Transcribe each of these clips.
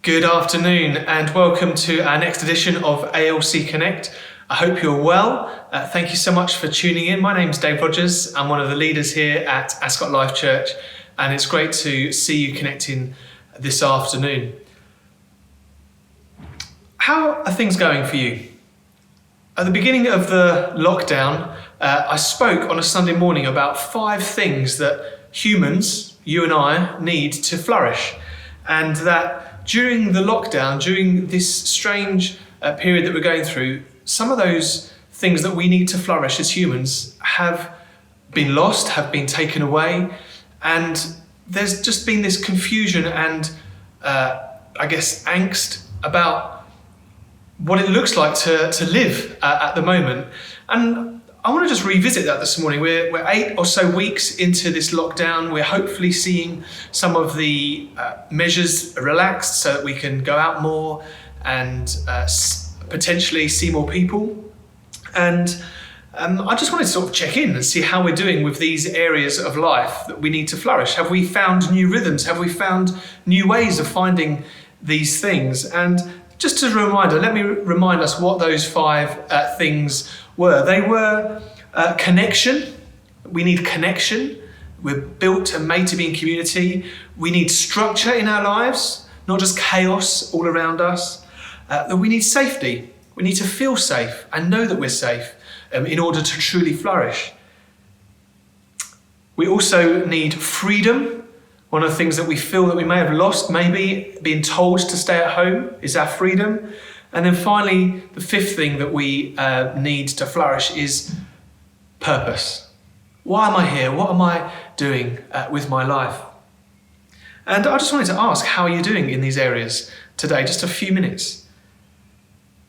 Good afternoon and welcome to our next edition of ALC Connect. I hope you're well. Thank you so much for tuning in. My name's Dave Rogers. I'm one of the leaders here at Ascot Life Church, and it's great to see you connecting this afternoon. How are things going for you? At the beginning of the lockdown, I spoke on a Sunday morning about 5 things that humans, you and I, need to flourish. And that during the lockdown, during this strange period that we're going through, some of those things that we need to flourish as humans have been lost, have been taken away. And there's just been this confusion and angst about what it looks like to live at the moment. And I want to just revisit that this morning. We're 8 or so weeks into this lockdown. We're hopefully seeing some of the measures relaxed so that we can go out more and potentially see more people. And I just wanted to sort of check in and see how we're doing with these areas of life that we need to flourish. Have we found new rhythms? Have we found new ways of finding these things? And just as a reminder, let me remind us what those 5 things were. They were connection. We need connection. We're built and made to be in community. We need structure in our lives, not just chaos all around us. That we need safety. We need to feel safe and know that we're safe in order to truly flourish. We also need freedom. One of the things that we feel that we may have lost, maybe being told to stay at home, is our freedom. And then finally, the 5th thing that we need to flourish is purpose. Why am I here? What am I doing with my life? And I just wanted to ask, how are you doing in these areas today? Just a few minutes.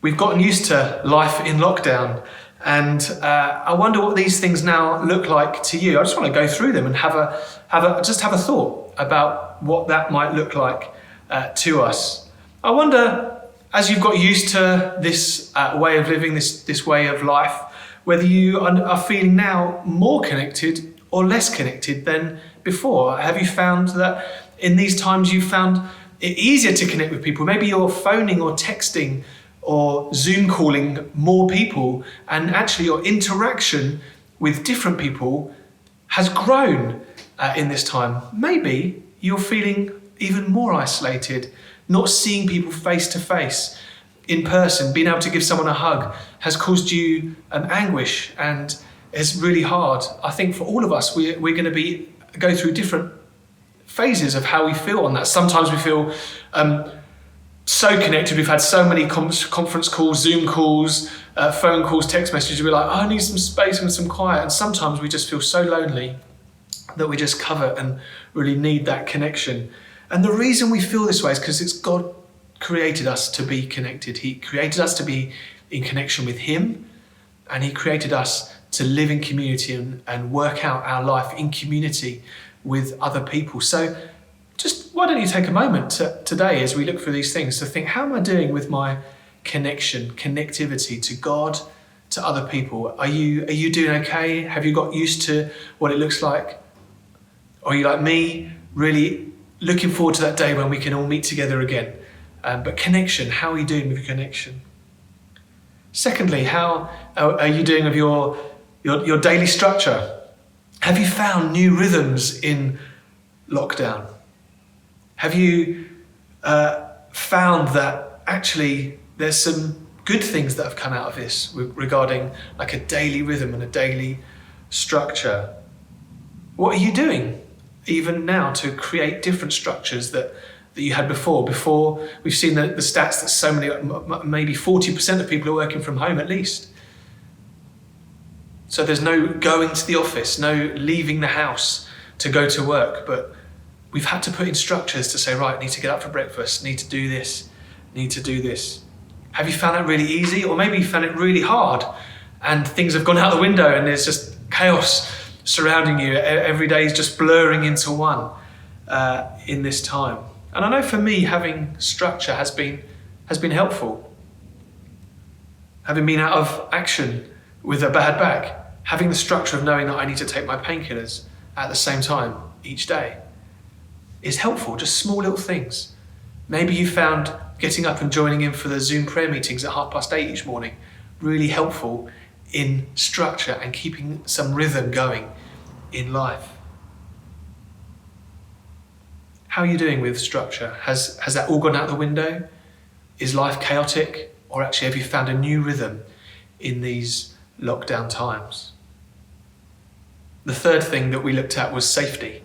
We've gotten used to life in lockdown, and I wonder what these things now look like to you. I just want to go through them and have a thought about what that might look like to us. I wonder, as you've got used to this way of living, this way of life, whether you are feeling now more connected or less connected than before. Have you found that in these times you've found it easier to connect with people? Maybe you're phoning or texting or Zoom calling more people, and actually your interaction with different people has grown in this time. Maybe you're feeling even more isolated, not seeing people face to face, in person. Being able to give someone a hug has caused you anguish and is really hard. I think for all of us, we're going to go through different phases of how we feel on that. Sometimes we feel so connected. We've had so many conference calls, Zoom calls, phone calls, text messages. We're like, I need some space and some quiet. And sometimes we just feel so lonely that we just cover and really need that connection. And the reason we feel this way is because it's God created us to be connected. He created us to be in connection with Him, and He created us to live in community and work out our life in community with other people. So just why don't you take a moment today as we look through these things to think, how am I doing with my connectivity to God, to other people? Are you doing okay? Have you got used to what it looks like? Are you like me, really looking forward to that day when we can all meet together again? But connection, how are you doing with your connection? Secondly, how are you doing with your daily structure? Have you found new rhythms in lockdown? Have you found that actually there's some good things that have come out of this regarding like a daily rhythm and a daily structure? What are you doing even now to create different structures that you had before? Before, we've seen the stats that so many, maybe 40% of people are working from home at least. So there's no going to the office, no leaving the house to go to work, but we've had to put in structures to say, right, need to get up for breakfast, need to do this, need to do this. Have you found that really easy? Or maybe you found it really hard and things have gone out the window and there's just chaos surrounding you. Every day is just blurring into one in this time. And I know for me, having structure has been helpful. Having been out of action with a bad back, having the structure of knowing that I need to take my painkillers at the same time each day is helpful. Just small little things. Maybe you found getting up and joining in for the Zoom prayer meetings at 8:30 each morning really helpful in structure and keeping some rhythm going in life. How are you doing with structure? Has that all gone out the window? Is life chaotic? Or actually have you found a new rhythm in these lockdown times? The third thing that we looked at was safety.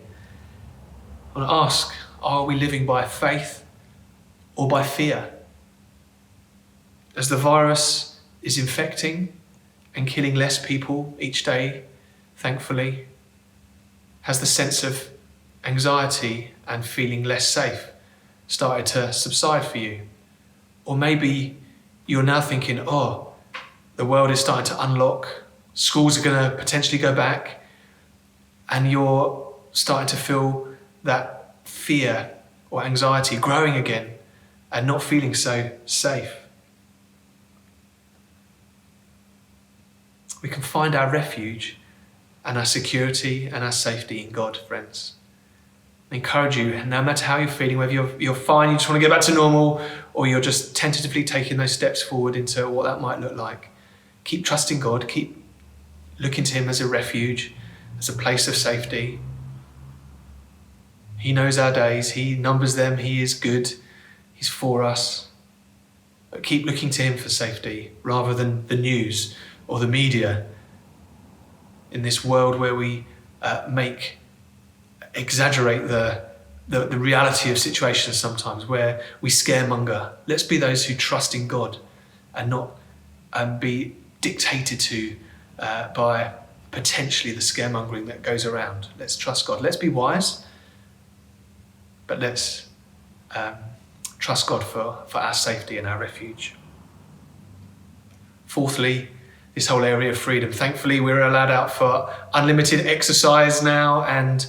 I want to ask, are we living by faith or by fear? As the virus is infecting and killing less people each day, thankfully, has the sense of anxiety and feeling less safe started to subside for you? Or maybe you're now thinking, oh, the world is starting to unlock, schools are going to potentially go back, and you're starting to feel that fear or anxiety growing again and not feeling so safe. We can find our refuge and our security and our safety in God, friends. I encourage you, no matter how you're feeling, whether you're fine, you just want to get back to normal, or you're just tentatively taking those steps forward into what that might look like. Keep trusting God, keep looking to Him as a refuge, as a place of safety. He knows our days, He numbers them, He is good, He's for us. But keep looking to Him for safety rather than the news or the media in this world where we exaggerate the reality of situations sometimes, where we scaremonger. Let's be those who trust in God and not be dictated to by potentially the scaremongering that goes around. Let's trust God. Let's be wise, but let's trust God for our safety and our refuge. Fourthly, this whole area of freedom. Thankfully, we're allowed out for unlimited exercise now, and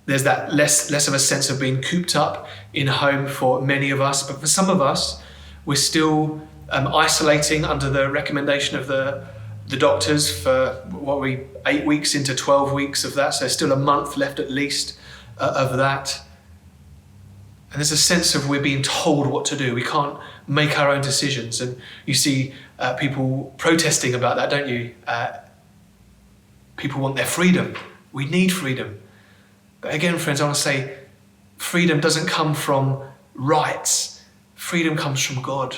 there's that less of a sense of being cooped up in home for many of us. But for some of us, we're still isolating under the recommendation of the doctors for 8 weeks into 12 weeks of that. So there's still a month left at least of that. And there's a sense of we're being told what to do. We can't make our own decisions. And you see people protesting about that, don't you? People want their freedom. We need freedom. But again, friends, I want to say freedom doesn't come from rights. Freedom comes from God.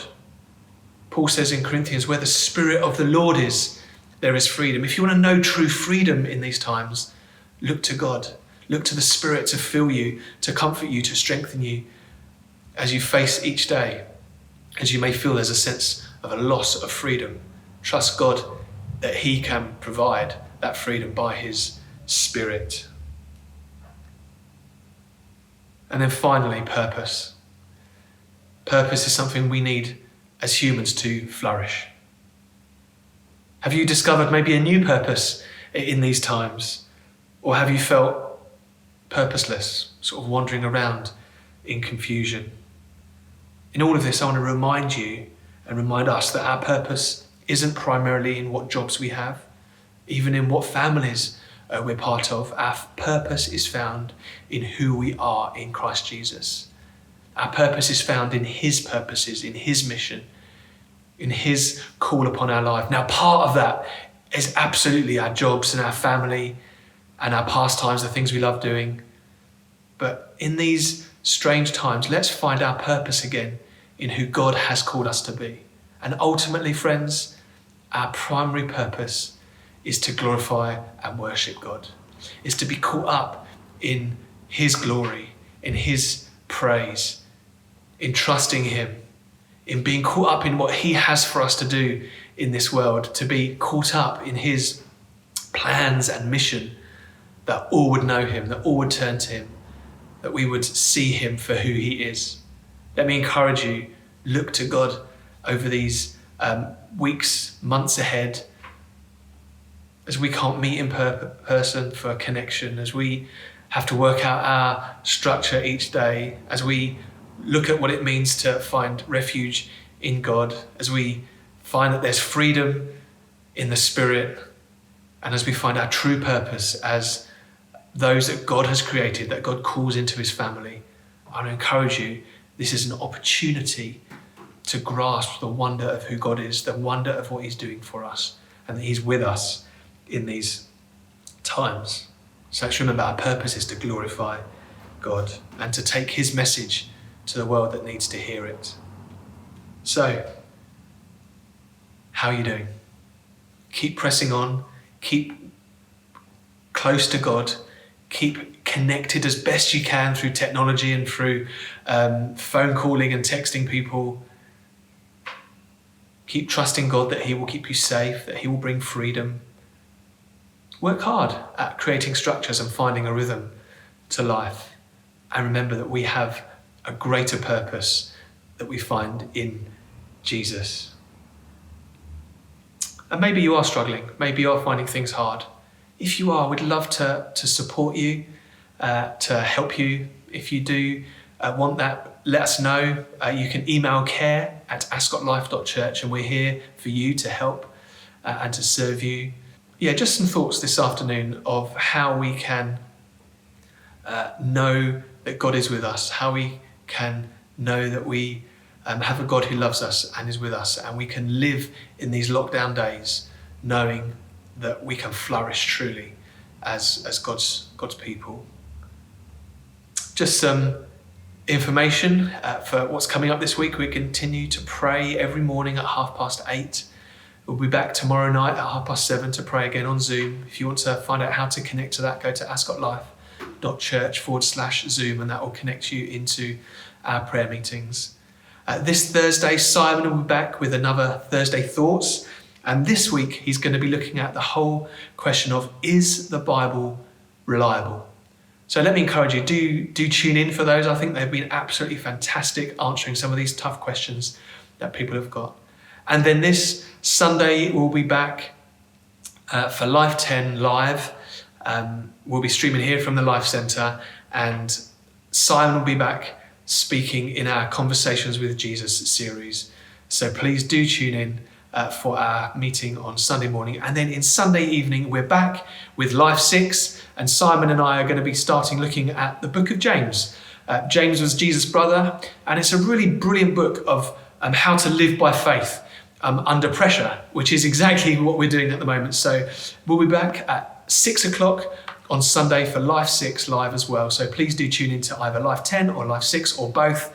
Paul says in Corinthians, where the Spirit of the Lord is, there is freedom. If you want to know true freedom in these times, look to God. Look to the Spirit to fill you, to comfort you, to strengthen you as you face each day. As you may feel there's a sense of a loss of freedom, trust God that He can provide that freedom by His Spirit. And then finally, purpose. Purpose is something we need as humans to flourish. Have you discovered maybe a new purpose in these times? Or have you felt purposeless, sort of wandering around in confusion? In all of this, I want to remind you and remind us that our purpose isn't primarily in what jobs we have, even in what families we're part of. Our purpose is found in who we are in Christ Jesus. Our purpose is found in His purposes, in His mission, in His call upon our life. Now, part of that is absolutely our jobs and our family and our pastimes, the things we love doing. But in these strange times, let's find our purpose again in who God has called us to be. And ultimately, friends, our primary purpose is to glorify and worship God, is to be caught up in His glory, in His praise, in trusting Him, in being caught up in what He has for us to do in this world, to be caught up in His plans and mission, that all would know Him, that all would turn to Him, that we would see Him for who He is. Let me encourage you, look to God over these weeks, months ahead, as we can't meet in person for connection, as we have to work out our structure each day, as we look at what it means to find refuge in God, as we find that there's freedom in the Spirit, and as we find our true purpose as those that God has created, that God calls into His family. I want to encourage you, This is an opportunity to grasp the wonder of who God is, the wonder of what he's doing for us, and that he's with us in these times. So let's remember our purpose is to glorify God and to take his message to the world that needs to hear it. So, how are you doing? Keep pressing on, keep close to God, keep connected as best you can through technology and through phone calling and texting people. Keep trusting God that he will keep you safe, that he will bring freedom. Work hard at creating structures and finding a rhythm to life. And remember that we have a greater purpose that we find in Jesus. And maybe you are struggling. Maybe you are finding things hard. If you are, we'd love to support you, to help you. If you do want that, let us know. You can email care@ascotlife.church, and we're here for you to help and to serve you. Yeah, just some thoughts this afternoon of how we can know that God is with us, how we can know that we have a God who loves us and is with us, and we can live in these lockdown days knowing that we can flourish truly as God's people. Just some information for what's coming up this week. We continue to pray every morning at 8:30. We'll be back tomorrow night at 7:30 to pray again on Zoom. If you want to find out how to connect to that, go to ascotlife.church/Zoom, and that will connect you into our prayer meetings. This Thursday, Simon will be back with another Thursday Thoughts. And this week, he's going to be looking at the whole question of, is the Bible reliable? So let me encourage you, do tune in for those. I think they've been absolutely fantastic answering some of these tough questions that people have got. And then this Sunday, we'll be back for Life 10 Live. We'll be streaming here from the Life Centre, and Simon will be back speaking in our Conversations with Jesus series. So please do tune in for our meeting on Sunday morning. And then in Sunday evening, we're back with Life 6, and Simon and I are going to be starting looking at the book of James. James was Jesus' brother, and it's a really brilliant book of how to live by faith under pressure, which is exactly what we're doing at the moment. So we'll be back at 6 o'clock on Sunday for Life 6 live as well. So please do tune into either Life 10 or Life 6 or both.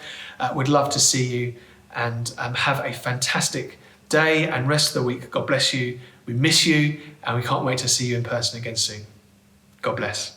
We'd love to see you, and have a fantastic day and rest of the week. God bless you. We miss you, and we can't wait to see you in person again soon. God bless.